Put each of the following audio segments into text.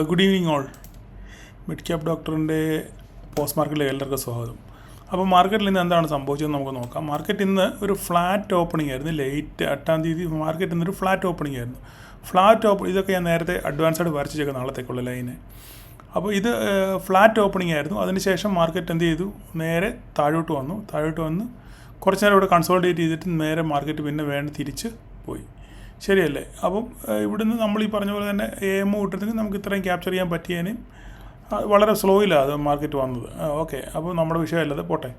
Good evening all. Mid cap ഡോക്ടറിൻ്റെ post മാർക്കറ്റിലെ എല്ലാവർക്കും സ്വാഗതം. അപ്പോൾ മാർക്കറ്റിൽ ഇന്ന് എന്താണ് സംഭവിച്ചതെന്ന് നമുക്ക് നോക്കാം. മാർക്കറ്റ് ഇന്ന് ഒരു ഫ്ലാറ്റ് ഓപ്പണിംഗ് ആയിരുന്നു. ലേറ്റ് 8-ാം തീയതി മാർക്കറ്റ് ഇന്നൊരു ഫ്ലാറ്റ് ഓപ്പണിംഗ് ആയിരുന്നു. ഇതൊക്കെ ഞാൻ നേരത്തെ അഡ്വാൻസായിട്ട് വരച്ചേക്കാം നാളത്തേക്കുള്ള ലൈന്. അപ്പോൾ ഇത് ഫ്ലാറ്റ് ഓപ്പണിംഗ് ആയിരുന്നു. അതിനുശേഷം മാർക്കറ്റ് എന്ത് ചെയ്തു, നേരെ താഴോട്ട് വന്ന് കുറച്ച് നേരം ഇവിടെ കൺസോൾട്ടേറ്റ് ചെയ്തിട്ട് നേരെ മാർക്കറ്റ് പിന്നെ തിരിച്ച് പോയി. ശരിയല്ലേ? അപ്പം ഇവിടുന്ന് നമ്മൾ ഈ പറഞ്ഞ പോലെ തന്നെ AM കിട്ടുന്നെങ്കിൽ നമുക്ക് ഇത്രയും ക്യാപ്ചർ ചെയ്യാൻ പറ്റിയതിന് വളരെ സ്ലോയിലാണ് അത് മാർക്കറ്റ് വന്നത്. ഓക്കെ, അപ്പോൾ നമ്മുടെ വിഷയമല്ലത്, പോട്ടെ.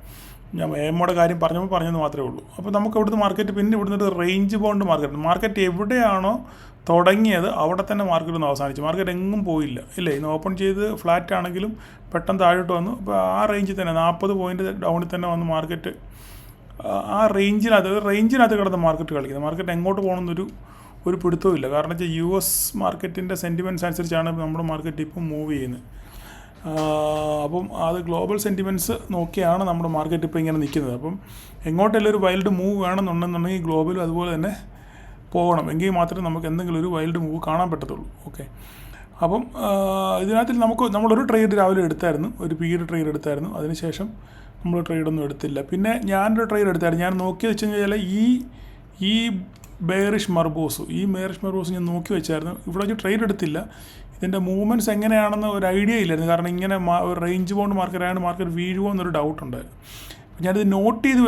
ഞാൻ AMയുടെ കാര്യം പറഞ്ഞെന്ന് മാത്രമേ ഉള്ളൂ. അപ്പോൾ നമുക്ക് ഇവിടുന്ന് മാർക്കറ്റ് പിന്നെ ഇവിടുന്ന് റേഞ്ച് ബൗണ്ട് മാർക്കറ്റ് എവിടെയാണോ തുടങ്ങിയത് അവിടെ തന്നെ മാർക്കറ്റ് ഒന്ന് അവസാനിച്ചു. മാർക്കറ്റ് എങ്ങും പോയില്ല, ഇല്ലേ? ഇന്ന് ഓപ്പൺ ചെയ്ത് ഫ്ലാറ്റ് ആണെങ്കിലും പെട്ടെന്ന് താഴോട്ട് വന്നു. അപ്പോൾ ആ റേഞ്ചിൽ തന്നെ 40 പോയിൻ്റ് ഡൗണിൽ തന്നെ വന്ന് മാർക്കറ്റ് ആ റേഞ്ചിനകത്ത് കിടന്ന് മാർക്കറ്റ് കളിക്കുന്നത്. മാർക്കറ്റ് എങ്ങോട്ട് പോകണമെന്നൊരു പിടുത്തവും ഇല്ല. കാരണം വെച്ചാൽ US മാർക്കറ്റിൻ്റെ സെൻറ്റിമെൻറ്റ്സ് അനുസരിച്ചാണ് നമ്മുടെ മാർക്കറ്റ് ഇപ്പം മൂവ് ചെയ്യുന്നത്. അപ്പം അത് ഗ്ലോബൽ സെൻറ്റിമെൻറ്റ്സ് നോക്കിയാണ് നമ്മുടെ മാർക്കറ്റ് ഇപ്പോൾ ഇങ്ങനെ നിൽക്കുന്നത്. അപ്പം എങ്ങോട്ടെല്ലാം ഒരു വൈൽഡ് മൂവ് വേണമെന്നുണ്ടെന്നുണ്ടെങ്കിൽ ഗ്ലോബലും അതുപോലെ തന്നെ പോകണം. എങ്കിൽ മാത്രമേ നമുക്ക് എന്തെങ്കിലും ഒരു വൈൽഡ് മൂവ് കാണാൻ പറ്റത്തുള്ളൂ. ഓക്കെ, അപ്പം ഇതിനകത്തിൽ നമ്മളൊരു ട്രേഡ് രാവിലെ എടുത്തായിരുന്നു, ഒരു പീരീഡ് ട്രേഡ് എടുത്തായിരുന്നു. അതിനുശേഷം നമ്മൾ ട്രേഡൊന്നും എടുത്തില്ല. പിന്നെ ഞാനൊരു ട്രേഡ് എടുത്തായിരുന്നു. ഞാൻ നോക്കി വെച്ച് കഴിഞ്ഞാൽ ഈ ബെയറിഷ് മർബോസ് ഞാൻ നോക്കി വെച്ചായിരുന്നു. ഇവിടെ വെച്ച് ട്രേഡ് എടുത്തില്ല. ഇതിൻ്റെ മൂവ്മെൻറ്റ്സ് എങ്ങനെയാണെന്ന് ഒരു ഐഡിയ ഇല്ലായിരുന്നു. കാരണം ഇങ്ങനെ ഒരു റേഞ്ച് ബൗണ്ട് മാർക്കറ്റാണ്, മാർക്കറ്റ് വീഴുമോ എന്നൊരു ഡൗട്ട് ഉണ്ടായിരുന്നു. അപ്പോൾ ഞാനിത് നോട്ട് ചെയ്ത്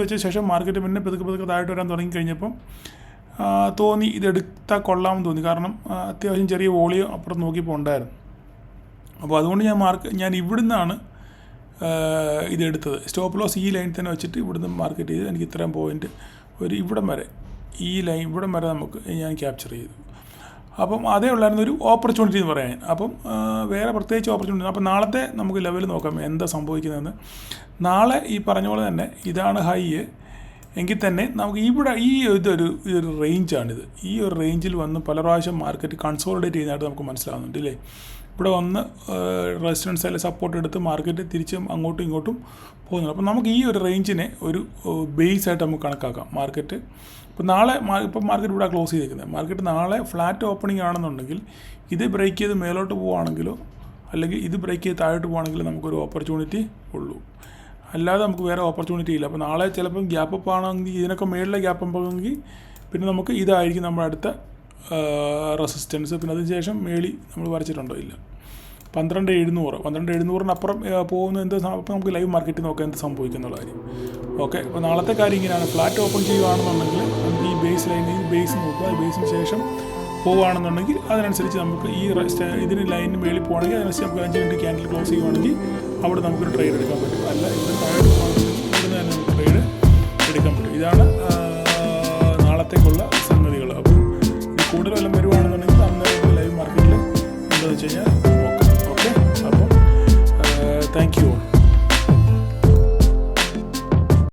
വെച്ച ശേഷം മാർക്കറ്റ് പിന്നെ പതുക്കെ താഴോട്ട് വരാൻ തുടങ്ങിക്കഴിഞ്ഞപ്പം തോന്നി ഇതെടുത്താൽ കൊള്ളാമെന്ന് തോന്നി. കാരണം അത്യാവശ്യം ചെറിയ വോളിയം അപ്പുറത്ത് നോക്കിയപ്പോൾ ഉണ്ടായിരുന്നു. അപ്പോൾ അതുകൊണ്ട് ഞാൻ ഇവിടുന്നാണ് ഇതെടുത്തത്. സ്റ്റോപ്പ് ലോസ് ഈ ലൈൻ തന്നെ വെച്ചിട്ട് ഇവിടുന്ന് മാർക്കറ്റ് ചെയ്ത് എനിക്ക് ഇത്രയും പോയിൻറ്റ് ഇവിടം വരെ, ഈ ലൈൻ ഇവിടം വരെ നമുക്ക് ഞാൻ ക്യാപ്ചർ ചെയ്തു. അപ്പം അതേ ഉള്ളായിരുന്നു ഒരു ഓപ്പർച്യൂണിറ്റി എന്ന് പറയാൻ. അപ്പം വേറെ പ്രത്യേകിച്ച് ഓപ്പർച്യൂണിറ്റി. അപ്പം നാളത്തെ നമുക്ക് ലെവൽ നോക്കാം എന്താ സംഭവിക്കുന്നതെന്ന്. നാളെ ഈ പറഞ്ഞ പോലെ തന്നെ ഇതാണ് ഹൈ എങ്കിൽ തന്നെ നമുക്ക് ഇവിടെ ഇതൊരു റേഞ്ചാണിത്. ഈ ഒരു റേഞ്ചിൽ വന്ന് പല പ്രാവശ്യം മാർക്കറ്റ് കൺസോളിഡേറ്റ് ചെയ്യുന്നതായിട്ട് നമുക്ക് മനസ്സിലാവുന്നുണ്ട്, ഇല്ലേ? ഇവിടെ വന്ന് റെസിസ്റ്റൻസ് അല്ലെങ്കിൽ സപ്പോർട്ട് എടുത്ത് മാർക്കറ്റ് തിരിച്ചും അങ്ങോട്ടും ഇങ്ങോട്ടും പോകുന്നുണ്ട്. അപ്പം നമുക്ക് ഈ ഒരു റേഞ്ചിനെ ഒരു ബേസ് ആയിട്ട് നമുക്ക് കണക്കാക്കാം. മാർക്കറ്റ് ഇപ്പോൾ നാളെ മാർക്കറ്റ് ഇവിടെ ക്ലോസ് ചെയ്തിരിക്കുന്നത്. മാർക്കറ്റ് നാളെ ഫ്ലാറ്റ് ഓപ്പണിംഗ് ആണെന്നുണ്ടെങ്കിൽ ഇത് ബ്രേക്ക് ചെയ്ത് മേലോട്ട് പോവുകയാണെങ്കിലോ അല്ലെങ്കിൽ ഇത് ബ്രേക്ക് ചെയ്ത് താഴോട്ട് പോവുകയാണെങ്കിലോ നമുക്കൊരു ഓപ്പർച്യൂണിറ്റി ഉള്ളൂ. അല്ലാതെ നമുക്ക് വേറെ ഓപ്പർച്യൂണിറ്റി ഇല്ല. അപ്പോൾ നാളെ ചിലപ്പം ഗ്യാപ്പ് അപ്പ് ആണെങ്കിൽ, ഇതിനൊക്കെ മേളിലെ ഗ്യാപ്പ് അപ്പ് ആണെങ്കിൽ പിന്നെ നമുക്ക് ഇതായിരിക്കും നമ്മുടെ അടുത്ത റെസിസ്റ്റൻസ്. പിന്നെ അതിന് ശേഷം മേളി നമ്മൾ വരച്ചിട്ടുണ്ടോ? ഇല്ല. 12,700-12,700-അപ്പുറം പോകുന്ന അപ്പോൾ നമുക്ക് ലൈവ് മാർക്കറ്റ് നോക്കാം എന്ത് സംഭവിക്കുന്നുള്ള കാര്യം. ഓക്കെ, അപ്പോൾ നാളത്തെ കാര്യം ഇങ്ങനെയാണ്. ഫ്ലാറ്റ് ഓപ്പൺ ചെയ്യുകയാണെന്നുണ്ടെങ്കിൽ നമുക്ക് ഈ ബേസ് നോക്കുക. ഈ ബേസിന് ശേഷം പോവുകയാണെന്നുണ്ടെങ്കിൽ അതിനനുസരിച്ച് നമുക്ക് ഇതിന് ലൈനിന് മേളിൽ പോകുകയാണെങ്കിൽ അതിനനുസരിച്ച് നമുക്ക് 5 മിനിറ്റ് ക്യാൻഡിൽ ക്ലോസ് ചെയ്യുകയാണെങ്കിൽ അവിടെ നമുക്കൊരു ട്രേഡ് എടുക്കാൻ പറ്റും. അല്ല ഇവിടെ താഴെ പോകുകയാണെന്നുണ്ടെങ്കിൽ ഇവിടെ തന്നെ നമുക്ക് ട്രേഡ് എടുക്കാൻ പറ്റും. ഇതാണ്